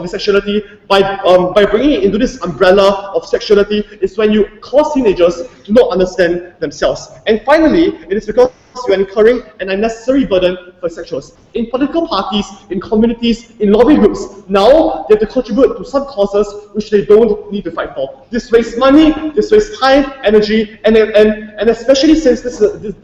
asexuality by bringing it into this umbrella of sexuality is when you cause teenagers to not understand themselves. And finally, it is because you are incurring an unnecessary burden for asexuals. In political parties, in communities, in lobby groups, now they have to contribute to some causes which they don't need to fight for. This wastes money, this wastes time, energy, and especially since this is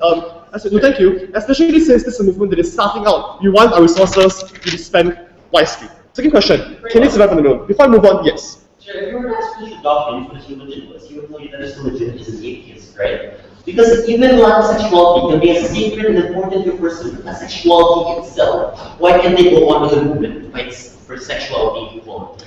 thank you. Especially since this is a movement that is starting out, you want our resources to be spent wisely. Second question, can it survive on the own? Before I move on, yes. Sure, if you were to ask Bishop Doctor what his religion was, he would tell you that his religion is an atheist, right? Because even though asexuality can be as sacred and important to a person as sexuality itself, why can't they go on with the movement to fight for sexuality equality?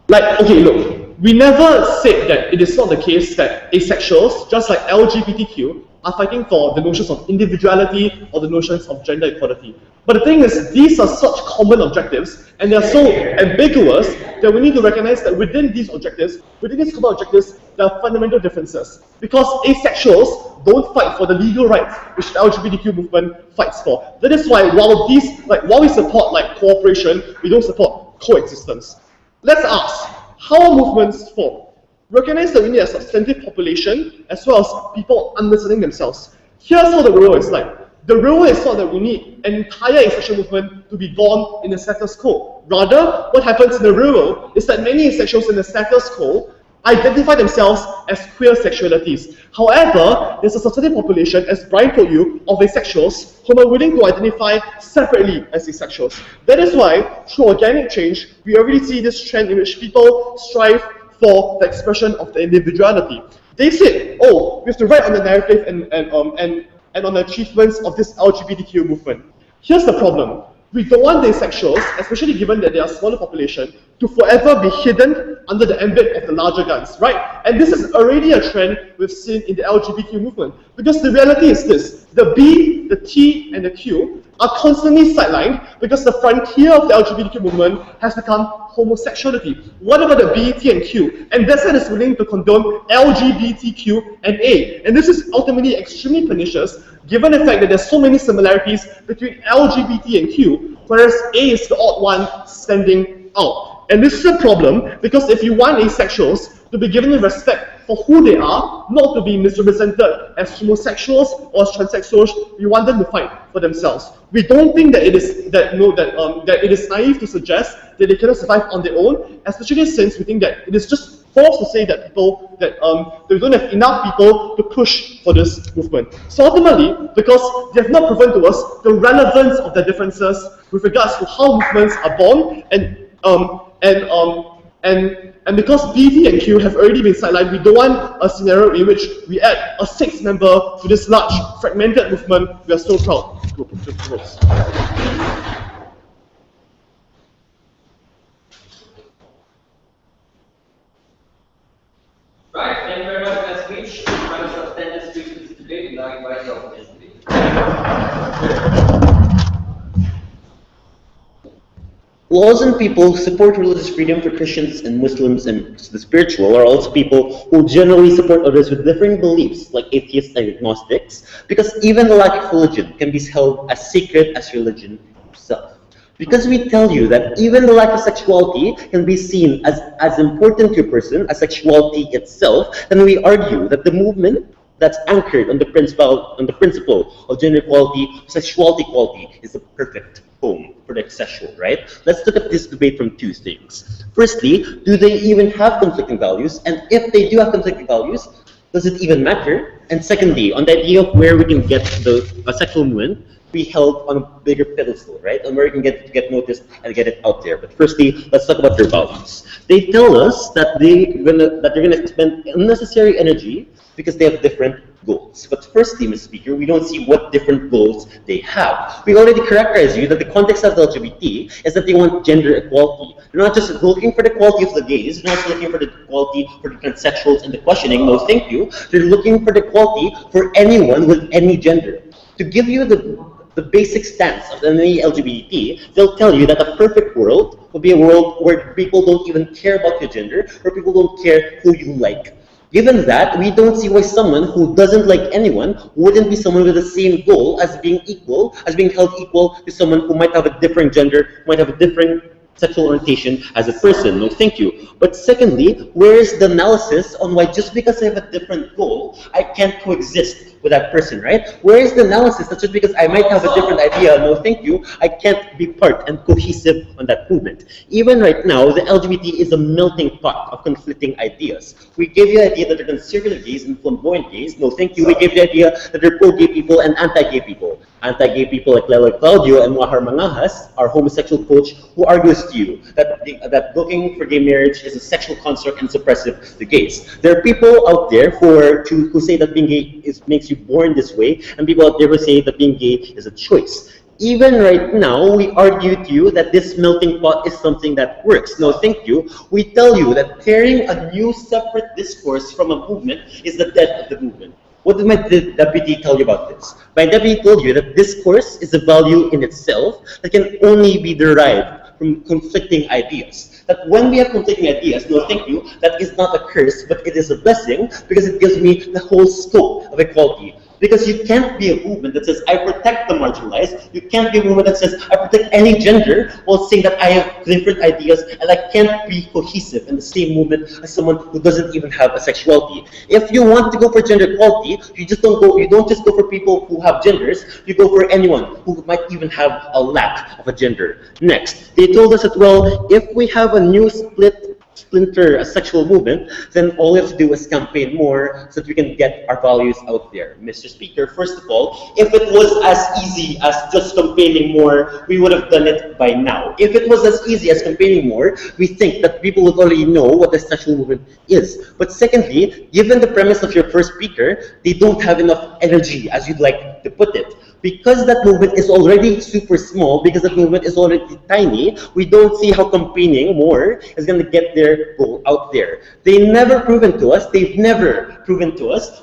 Like, okay, look, we never said that it is not the case that asexuals, just like LGBTQ, are fighting for the notions of individuality or the notions of gender equality. But the thing is, these are such common objectives, and they're so ambiguous that we need to recognize that within these objectives, within these common objectives, there are fundamental differences. Because asexuals don't fight for the legal rights which the LGBTQ movement fights for. That is why while we support like cooperation, we don't support coexistence. Let's ask, how are movements formed? Recognize that we need a substantive population as well as people understanding themselves. Here's how the real is like. The real is not that we need an entire asexual movement to be born in the status quo. Rather, what happens in the real world is that many asexuals in the status quo identify themselves as queer sexualities. However, there's a substantive population, as Brian told you, of asexuals whom are willing to identify separately as asexuals. That is why, through organic change, we already see this trend in which people strive for the expression of the individuality. They said, oh, we have to write on the narrative and on the achievements of this LGBTQ movement. Here's the problem. We don't want the asexuals, especially given that they are a smaller population, to forever be hidden under the ambit of the larger guns, right? And this is already a trend we've seen in the LGBT movement. Because the reality is this, the B, the T, and the Q are constantly sidelined because the frontier of the LGBTQ movement has become homosexuality. What about the B, T, and Q? And that's why it's willing to condone LGBTQ and A. And this is ultimately extremely pernicious, given the fact that there's so many similarities between LGBT and Q, whereas A is the odd one standing out. And this is a problem because if you want asexuals to be given respect for who they are, not to be misrepresented as homosexuals or as transsexuals, we want them to fight for themselves. We don't think that it is that it is naive to suggest that they cannot survive on their own, especially since we think that it is just false to say that we don't have enough people to push for this movement. So ultimately, because they have not proven to us the relevance of their differences with regards to how movements are born And because BD and Q have already been sidelined, we don't want a scenario in which we add a sixth member to this large, fragmented movement we are so proud to propose. Right, thank you very much for that speech. I'm trying to extend this speech to this debate, and now invite your opinion, please. Laws and people who support religious freedom for Christians and Muslims and the spiritual are also people who generally support others with differing beliefs, like atheists and agnostics, because even the lack of religion can be held as sacred as religion itself. Because we tell you that even the lack of sexuality can be seen as important to a person as sexuality itself, then we argue that the movement that's anchored on the principle of gender equality, sexuality equality, is the perfect home for the asexual, right? Let's look at this debate from two things. Firstly, do they even have conflicting values? And if they do have conflicting values, does it even matter? And secondly, on the idea of where we can get the asexual movement be held on a bigger pedestal, right? And where we can get noticed and get it out there. But firstly, let's talk about their values. They tell us that they're gonna spend unnecessary energy because they have different goals. But firstly, Mr. Speaker, we don't see what different goals they have. We already characterized you that the context of the LGBT is that they want gender equality. They're not just looking for the equality of the gays, they're not just looking for the equality for the transsexuals and the questioning, no thank you. They're looking for the equality for anyone with any gender. To give you the basic stance of any LGBT, they'll tell you that a perfect world will be a world where people don't even care about your gender, where people don't care who you like. Given that, we don't see why someone who doesn't like anyone wouldn't be someone with the same goal as being held equal to someone who might have a different gender, might have a different sexual orientation as a person. No, thank you. But secondly, where is the analysis on why just because I have a different goal, I can't coexist with that person, right? Where is the analysis that just because I might have a different idea, no thank you, I can't be part and cohesive on that movement? Even right now, the LGBT is a melting pot of conflicting ideas. We gave you the idea that they're conservative gays and flamboyant gays, no thank you. We gave you the idea that they're pro-gay people and anti-gay people. Anti-gay people like Lelo Claudio and Mahar Mangahas, our homosexual coach, who argues to you that looking for gay marriage is a sexual construct and suppressive to gays. There are people out there who say that being gay makes you born this way, and people out there who say that being gay is a choice. Even right now, we argue to you that this melting pot is something that works. No, thank you. We tell you that carrying a new separate discourse from a movement is the death of the movement. What did my deputy tell you about this? My deputy told you that discourse is a value in itself that can only be derived from conflicting ideas. That when we have conflicting ideas, no thank you, that is not a curse, but it is a blessing because it gives me the whole scope of equality. Because you can't be a movement that says, I protect the marginalized. You can't be a movement that says, I protect any gender, while saying that I have different ideas and I can't be cohesive in the same movement as someone who doesn't even have a sexuality. If you want to go for gender equality, you don't just go for people who have genders, you go for anyone who might even have a lack of a gender. Next, they told us that, well, if we have a new splinter asexual movement, then all we have to do is campaign more so that we can get our values out there. Mr. Speaker, first of all, if it was as easy as just campaigning more, we would have done it by now. If it was as easy as campaigning more, we think that people would already know what the asexual movement is. But secondly, given the premise of your first speaker, they don't have enough energy, as you'd like to put it. Because that movement is already super small, because that movement is already tiny, we don't see how campaigning more is going to get their goal out there. They've never proven to us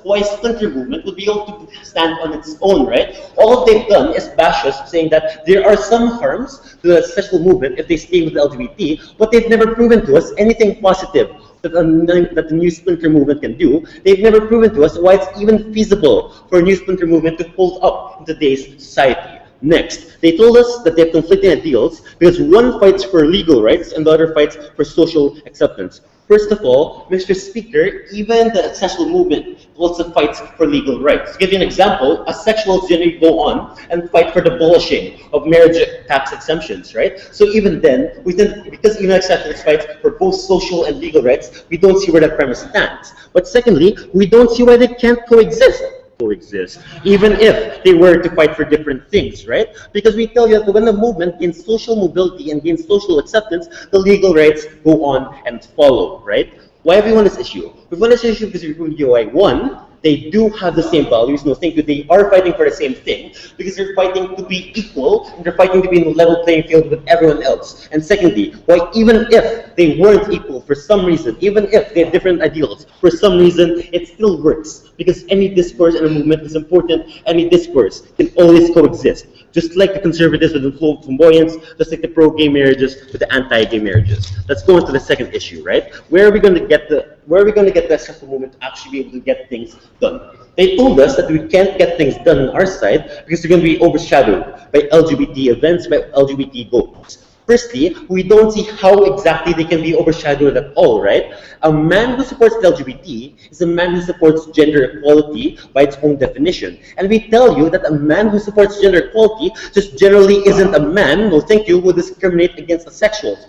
why a splinter movement would be able to stand on its own, right? All they've done is bash us, saying that there are some harms to the sexual movement if they stay with the LGBT, but they've never proven to us anything positive that the new splinter movement can do. They've never proven to us why it's even feasible for a new splinter movement to hold up in today's society. Next, they told us that they have conflicting ideals because one fights for legal rights and the other fights for social acceptance. First of all, Mr. Speaker, even the asexual movement also fights for legal rights. To give you an example, asexuals generally go on and fight for the abolishing of marriage tax exemptions, right? So even then, because even asexuals fight for both social and legal rights, we don't see where that premise stands. But secondly, we don't see why they can't coexist. coexist, even if they were to fight for different things, right? Because we tell you that when the movement gains social mobility and gains social acceptance, the legal rights go on and follow, right? Why have we won this issue? We've won this issue because we proved one, they do have the same values. No, thank you. They are fighting for the same thing because they're fighting to be equal and they're fighting to be in a level playing field with everyone else. And secondly, why even if they weren't equal for some reason, even if they have different ideals, for some reason, it still works because any discourse in a movement is important. Any discourse can always coexist. Just like the conservatives with the flamboyance, just like the pro-gay marriages with the anti-gay marriages. Let's go into the second issue, right? Where are we going to get the acceptable movement to actually be able to get things done? They told us that we can't get things done on our side because they're going to be overshadowed by LGBT events, by LGBT goals. Firstly, we don't see how exactly they can be overshadowed at all, right? A man who supports the LGBT is a man who supports gender equality by its own definition. And we tell you that a man who supports gender equality just generally isn't a man, no thank you, who discriminate against asexuals.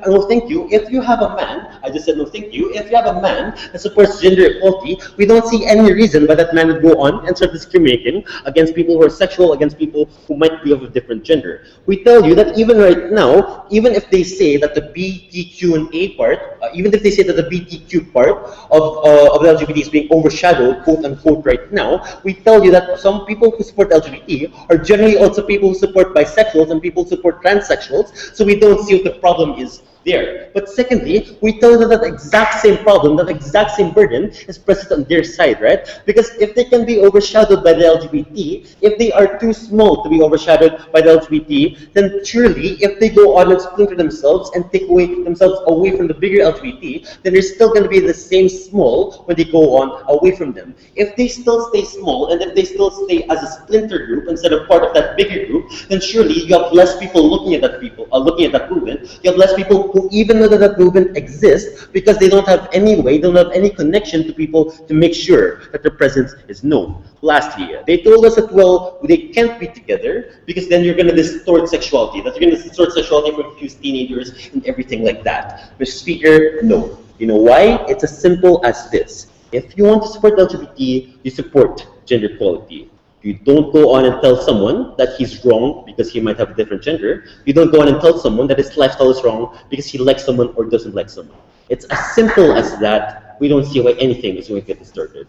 No thank you, if you have a man, I just said no thank you, if you have a man that supports gender equality, we don't see any reason why that man would go on and start discriminating against people who are sexual, against people who might be of a different gender. We tell you that even right now, even if they say that the BTQ and A part, even if they say that the BTQ part of the LGBT is being overshadowed, quote unquote, right now, we tell you that some people who support LGBT are generally also people who support bisexuals and people who support transsexuals, so we don't see what the problem is there. But secondly, we tell them that exact same problem, that exact same burden is present on their side, right? Because if they can be overshadowed by the LGBT, if they are too small to be overshadowed by the LGBT, then surely if they go on and splinter themselves and take themselves away from the bigger LGBT, then they're still going to be the same small when they go on away from them. If they still stay small and if they still stay as a splinter group instead of part of that bigger group, then surely you have less people looking at that movement. You have less people who even know that that movement exists because they don't have any way, they don't have any connection to people to make sure that their presence is known. Lastly, they told us that, well, they can't be together because then you're going to distort sexuality, that you're going to distort sexuality for accused teenagers and everything like that. Mr. Speaker, no. You know why? It's as simple as this. If you want to support LGBT, you support gender equality. You don't go on and tell someone that he's wrong because he might have a different gender. You don't go on and tell someone that his lifestyle is wrong because he likes someone or doesn't like someone. It's as simple as that. We don't see why anything is going to get distorted.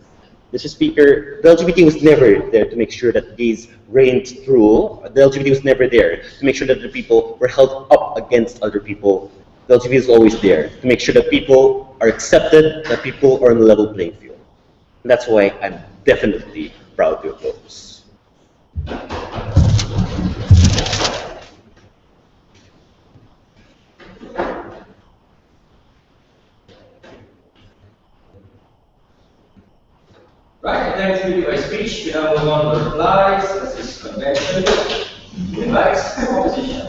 Mr. Speaker, the LGBT was never there to make sure that gays reigned through. The LGBT was never there to make sure that the people were held up against other people. The LGBT is always there to make sure that people are accepted, that people are on a level playing field. And that's why I'm definitely proud to oppose. Right, thanks for your speech. We now move on to replies. This is convention. Replies, opposition.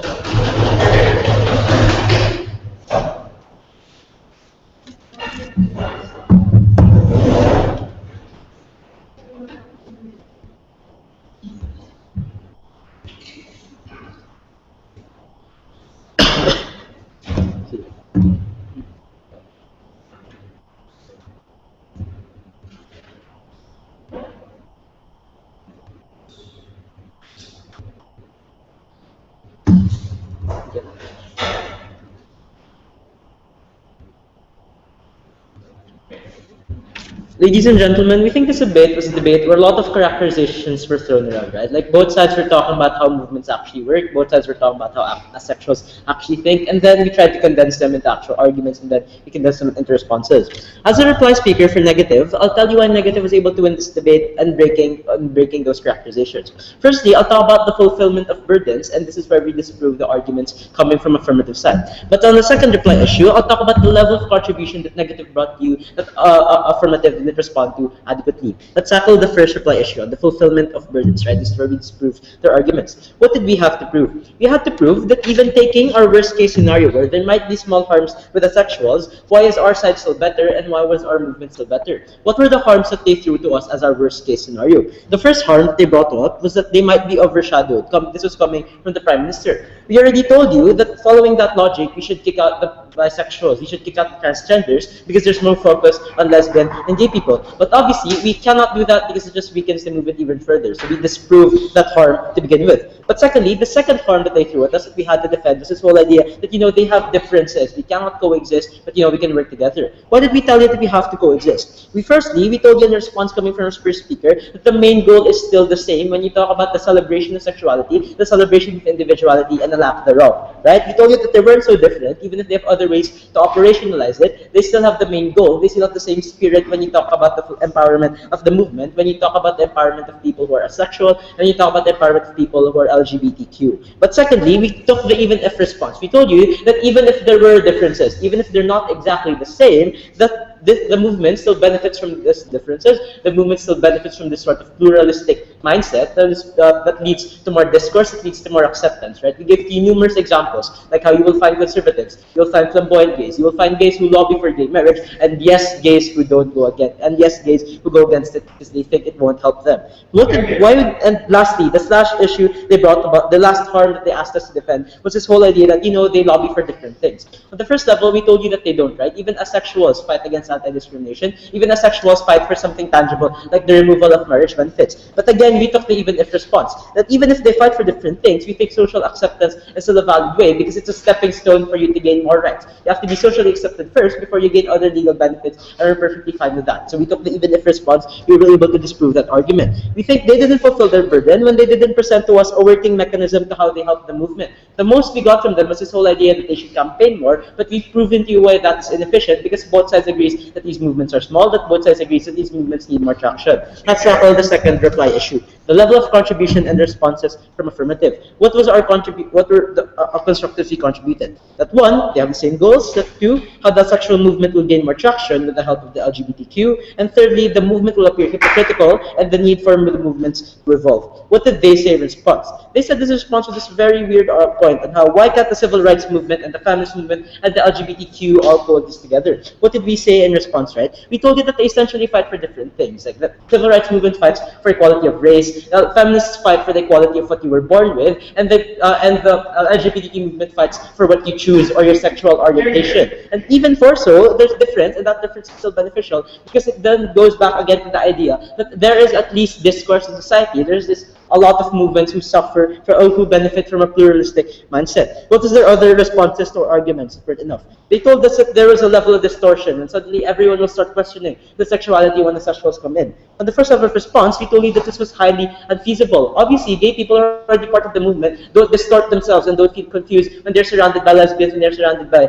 Ladies and gentlemen, we think this debate was a debate where a lot of characterizations were thrown around, right? Like both sides were talking about how movements actually work, both sides were talking about how asexuals actually think, and then we tried to condense them into actual arguments, and then we condensed them into responses. As a reply speaker for Negative, I'll tell you why Negative was able to win this debate and breaking those characterizations. Firstly, I'll talk about the fulfillment of burdens, and this is where we disprove the arguments coming from affirmative side. But on the second reply issue, I'll talk about the level of contribution that Negative brought you that affirmative didn't respond to adequately. Let's tackle the first reply issue on the fulfillment of burdens, right? This is where we disprove their arguments. What did we have to prove? We had to prove that even taking our worst case scenario where there might be small harms with asexuals, why is our side still better and why was our movement still better? What were the harms that they threw to us as our worst case scenario? The first harm that they brought up was that they might be overshadowed. This was coming from the Prime Minister. We already told you that following that logic, we should kick out the bisexuals, we should kick out the transgenders because there's more focus on lesbian and gay people. But obviously, we cannot do that because it just weakens the movement even further. So we disprove that harm to begin with. But secondly, the second harm that they threw at us that we had to defend was this whole idea that, they have differences. We cannot coexist, but, we can work together. Why did we tell you that we have to coexist? We told you in response coming from our first speaker that the main goal is still the same when you talk about the celebration of sexuality, the celebration of individuality, and the lack thereof, right? We told you that they weren't so different, even if they have other ways to operationalize it, they still have the main goal, they still have the same spirit when you talk about the empowerment of the movement, when you talk about the empowerment of people who are asexual, when you talk about the empowerment of people who are LGBTQ. But secondly, we took the even if response. We told you that even if there were differences, even if they're not exactly the same, that the movement still benefits from these differences. The movement still benefits from this sort of pluralistic mindset that leads to more discourse, that leads to more acceptance, right? We gave you numerous examples, like how you will find conservatives, you'll find flamboyant gays, you will find gays who lobby for gay marriage, and yes, gays who don't go against, and yes, gays who go against it because they think it won't help them. And lastly, the last issue they brought about, the last harm that they asked us to defend was this whole idea that, they lobby for different things. On the first level, we told you that they don't, right? Even asexuals fight against anti-discrimination. Even asexuals fight for something tangible, like the removal of marriage benefits. But again, we took the even if response. That even if they fight for different things, we think social acceptance is still a valid way because it's a stepping stone for you to gain more rights. You have to be socially accepted first before you gain other legal benefits, and we're perfectly fine with that. So we took the even if response. We were able to disprove that argument. We think they didn't fulfill their burden when they didn't present to us a working mechanism to how they help the movement. The most we got from them was this whole idea that they should campaign more, but we've proven to you why that's inefficient because both sides agree that these movements are small, that both sides agree that these movements need more traction. Let's tackle the second reply issue. The level of contribution and responses from affirmative. What was our what were the constructives we contributed? That one, they have the same goals. That two, how the sexual movement will gain more traction with the help of the LGBTQ. And thirdly, the movement will appear hypocritical and the need for the movements to evolve. What did they say in response? They said this response was this very weird point on how why can't the civil rights movement and the feminist movement and the LGBTQ all coexist together? What did we say in response, right? We told you that they essentially fight for different things. Like the civil rights movement fights for equality of race, feminists fight for the equality of what you were born with, and the LGBTQ movement fights for what you choose or your sexual orientation. And even more so, there's difference, and that difference is still beneficial because it then goes back again to the idea that there is at least discourse in society. There's a lot of movements who suffer or who benefit from a pluralistic mindset. What is their other responses to our arguments? Enough. They told us that there was a level of distortion, and suddenly everyone will start questioning the sexuality when the sexuals come in. On the first level of response, we told you that this was highly unfeasible. Obviously, gay people are already part of the movement, don't distort themselves and don't feel confused when they're surrounded by lesbians, when they're surrounded by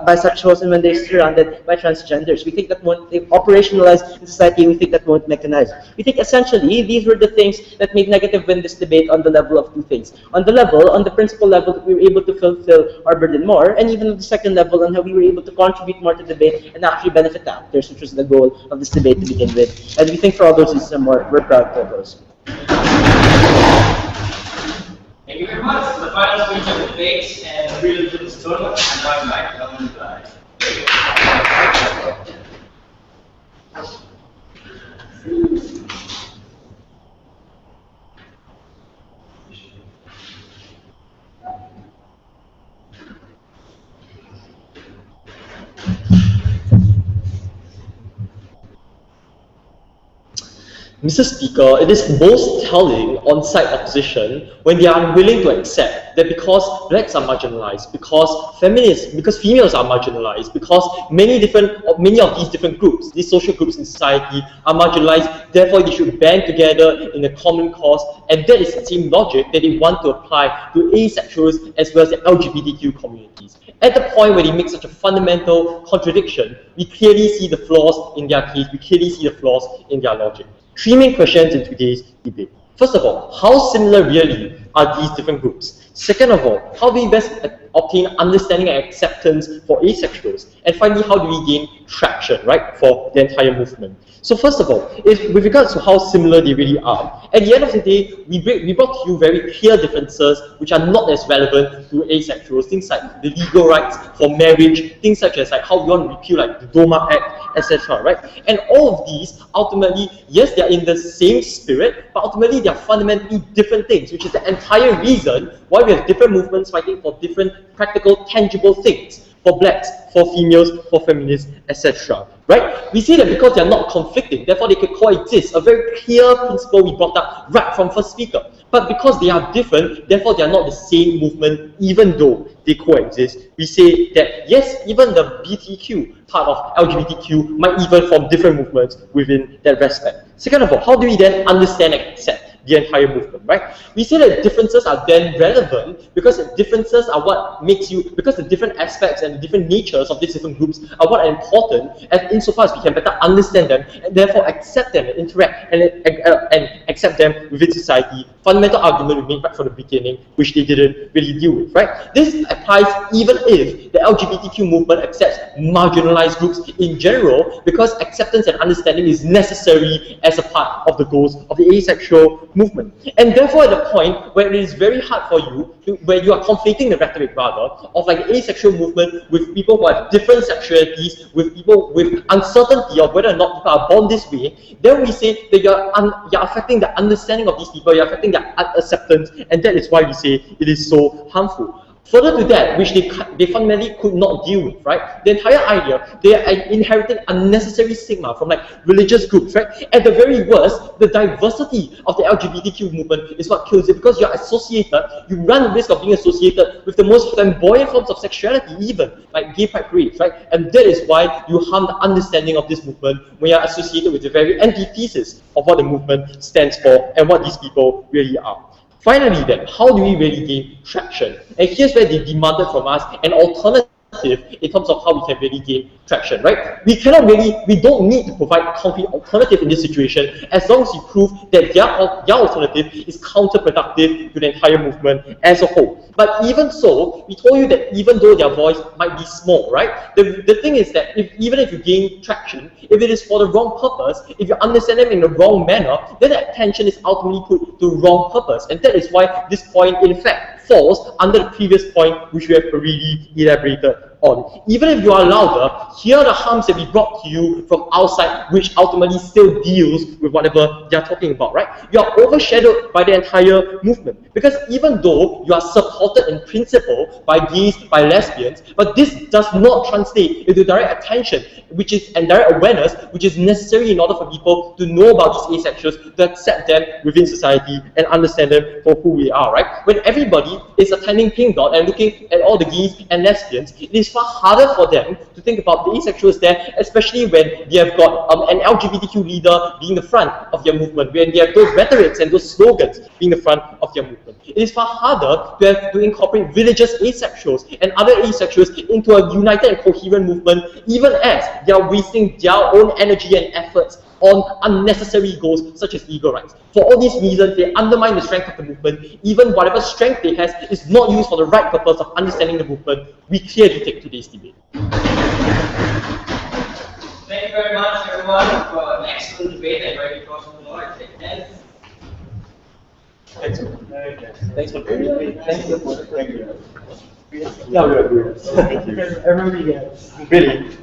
bisexuals, and when they're surrounded by transgenders. We think that won't operationalize in society, and we think that won't mechanize. We think essentially these were the things that made negative win this debate on the level of two things. On the principal level, that we were able to fulfill our burden more, and even on the second level, on how we were able to contribute more to the debate and actually benefit the actors, which was the goal of this debate to begin with. And we think for all those reasons, we're proud of those. Thank you very much. The final speech of the debate and the freedom to the total and one back. Mr. Speaker, it is most telling on-site opposition when they are unwilling to accept that because blacks are marginalized, because females are marginalized, because many of these different groups, these social groups in society are marginalized, therefore they should band together in a common cause, and that is the same logic that they want to apply to asexuals as well as the LGBTQ communities. At the point where they make such a fundamental contradiction, we clearly see the flaws in their case, we clearly see the flaws in their logic. Three main questions in today's debate. First of all, how similar really are these different groups? Second of all, how do we best obtain understanding and acceptance for asexuals? And finally, how do we gain traction, right, for the entire movement? So first of all, with regards to how similar they really are, at the end of the day, we brought to you very clear differences which are not as relevant to asexuals, things like the legal rights for marriage, things such as like how we want to repeal like the DOMA Act, etc., right? And all of these, ultimately, yes, they are in the same spirit, but ultimately they are fundamentally different things, which is the entire reason why we have different movements fighting for different practical, tangible things. for blacks, for females, for feminists, etc. Right? We see that because they are not conflicting, therefore they can coexist. A very clear principle we brought up right from first speaker. But because they are different, therefore they are not the same movement, even though they coexist. We say that yes, even the BTQ part of LGBTQ might even form different movements within that respect. Second of all, how do we then understand and accept the entire movement, right? We say that differences are then relevant because the differences are what makes you, because the different aspects and the different natures of these different groups are what are important, and insofar as we can better understand them and therefore accept them and interact and accept them within society. Fundamental argument we made right from the beginning, which they didn't really deal with, right? This applies even if the LGBTQ movement accepts marginalized groups in general, because acceptance and understanding is necessary as a part of the goals of the asexual movement. And therefore, at the point where it is very hard for you, where you are conflating the rhetoric rather, of like the asexual movement with people who have different sexualities, with people with uncertainty of whether or not people are born this way, then we say that you're affecting the understanding of these people, you're affecting their acceptance, and that is why we say it is so harmful. Further to that, which they fundamentally could not deal with, right? The entire idea, they are inheriting unnecessary stigma from like religious groups, right? At the very worst, the diversity of the LGBTQ movement is what kills it, because you're associated, you run the risk of being associated with the most flamboyant forms of sexuality, even like gay pride parades, right? And that is why you harm the understanding of this movement when you're associated with the very antithesis of what the movement stands for and what these people really are. Finally then, how do we really gain traction? And here's where they demanded from us an alternative in terms of how we can really gain traction, right? We don't need to provide a concrete alternative in this situation as long as you prove that their alternative is counterproductive to the entire movement as a whole. But even so, we told you that even though their voice might be small, right? The thing is that even if you gain traction, if it is for the wrong purpose, if you understand them in the wrong manner, then the attention is ultimately put to the wrong purpose. And that is why this point, in fact, falls under the previous point which we have already elaborated on. Even if you are louder, here are the harms that we brought to you from outside, which ultimately still deals with whatever they are talking about, right? You are overshadowed by the entire movement, because even though you are supported in principle by gays, by lesbians, but this does not translate into direct attention, and direct awareness, which is necessary in order for people to know about these asexuals, to accept them within society and understand them for who we are, right? When everybody is attending Pink Dot and looking at all the gays and lesbians, it is far harder for them to think about the asexuals there, especially when they have got an LGBTQ leader being the front of their movement, when they have those rhetorics and those slogans being the front of their movement. It is far harder to have to incorporate religious asexuals and other asexuals into a united and coherent movement, even as they are wasting their own energy and efforts on unnecessary goals such as legal rights. For all these reasons, they undermine the strength of the movement. Even whatever strength they have is not used for the right purpose of understanding the movement. We clearly take today's debate. Thank you very much, everyone, for an excellent debate and very thoughtful knowledge. Thanks for doing. Thank you. Yeah, we agree. Thank you. Everybody gets. Really?